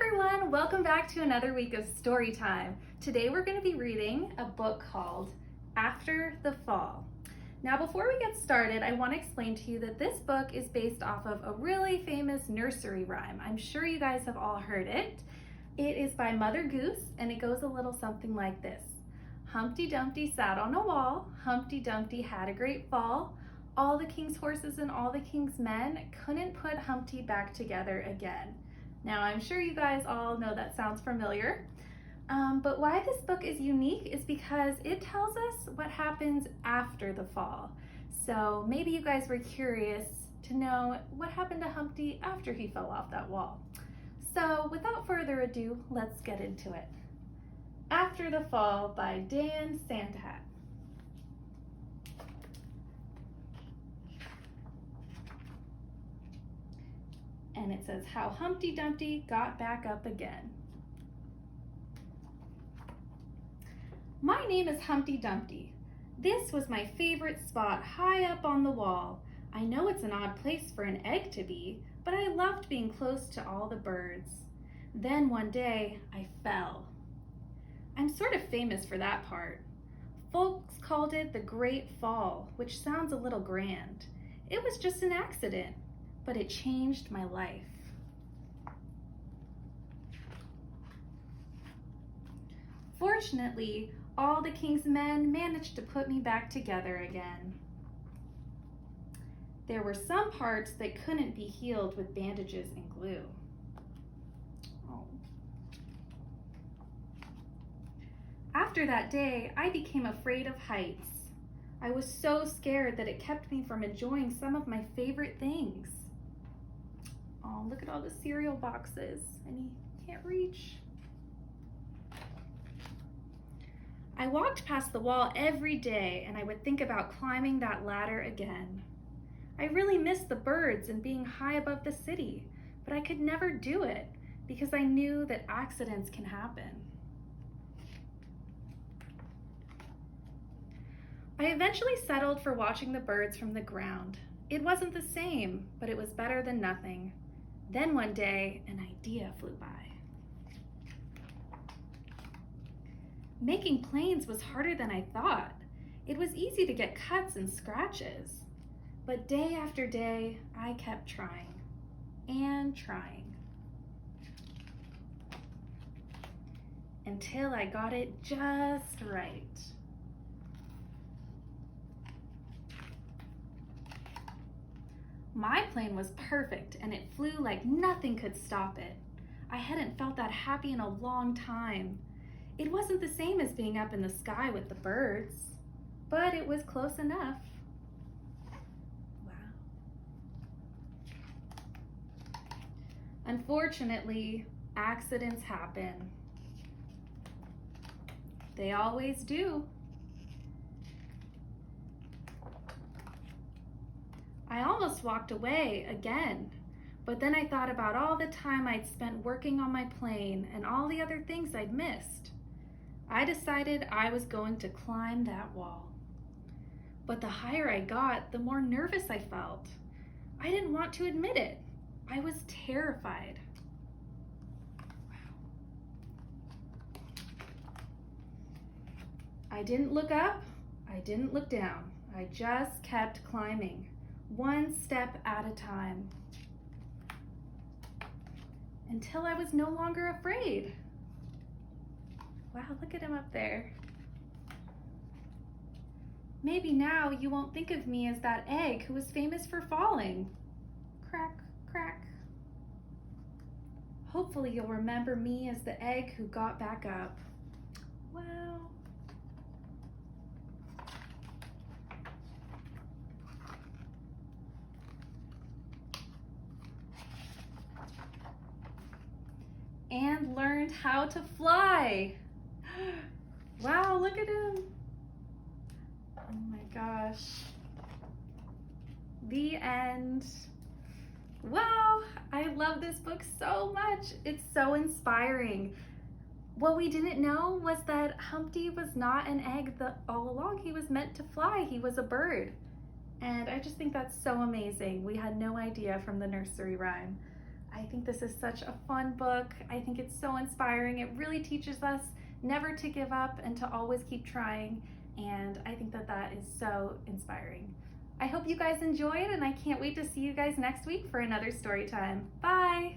everyone, welcome back to another week of story time. Today we're going to be reading a book called After the Fall. Now before we get started, I want to explain to you that this book is based off of a really famous nursery rhyme. I'm sure you guys have all heard it. It is by Mother Goose and it goes a little something like this. Humpty Dumpty sat on a wall, Humpty Dumpty had a great fall. All the king's horses and all the king's men couldn't put Humpty back together again. Now, I'm sure you guys all know that sounds familiar, but why this book is unique is because it tells us what happens after the fall. So maybe you guys were curious to know what happened to Humpty after he fell off that wall. So without further ado, let's get into it. After the Fall by Dan Sandhat. And it says, How Humpty Dumpty Got Back Up Again. My name is Humpty Dumpty. This was my favorite spot high up on the wall. I know it's an odd place for an egg to be, but I loved being close to all the birds. Then one day, I fell. I'm sort of famous for that part. Folks called it the Great Fall, which sounds a little grand. It was just an accident, but it changed my life. Fortunately, all the king's men managed to put me back together again. There were some parts that couldn't be healed with bandages and glue. Oh. After that day, I became afraid of heights. I was so scared that it kept me from enjoying some of my favorite things. Oh, look at all the cereal boxes, and he can't reach. I walked past the wall every day, and I would think about climbing that ladder again. I really missed the birds and being high above the city, but I could never do it because I knew that accidents can happen. I eventually settled for watching the birds from the ground. It wasn't the same, but it was better than nothing. Then one day, an idea flew by. Making planes was harder than I thought. It was easy to get cuts and scratches. But day after day, I kept trying and trying. Until I got it just right. My plane was perfect and it flew like nothing could stop it. I hadn't felt that happy in a long time. It wasn't the same as being up in the sky with the birds, but it was close enough. Wow. Unfortunately, accidents happen. They always do. I almost walked away again, but then I thought about all the time I'd spent working on my plane and all the other things I'd missed. I decided I was going to climb that wall. But the higher I got, the more nervous I felt. I didn't want to admit it. I was terrified. I didn't look up, I didn't look down. I just kept climbing. One step at a time, until I was no longer afraid. Wow, look at him up there. Maybe now you won't think of me as that egg who was famous for falling. Crack, crack. Hopefully you'll remember me as the egg who got back up. Wow. And learned how to fly. Wow, look at him. Oh my gosh. The end. Wow, I love this book so much. It's so inspiring. What we didn't know was that Humpty was not an egg all along. He was meant to fly. He was a bird. And I just think that's so amazing. We had no idea from the nursery rhyme. I think this is such a fun book. I think it's so inspiring. It really teaches us never to give up and to always keep trying. And I think that that is so inspiring. I hope you guys enjoyed, and I can't wait to see you guys next week for another story time. Bye!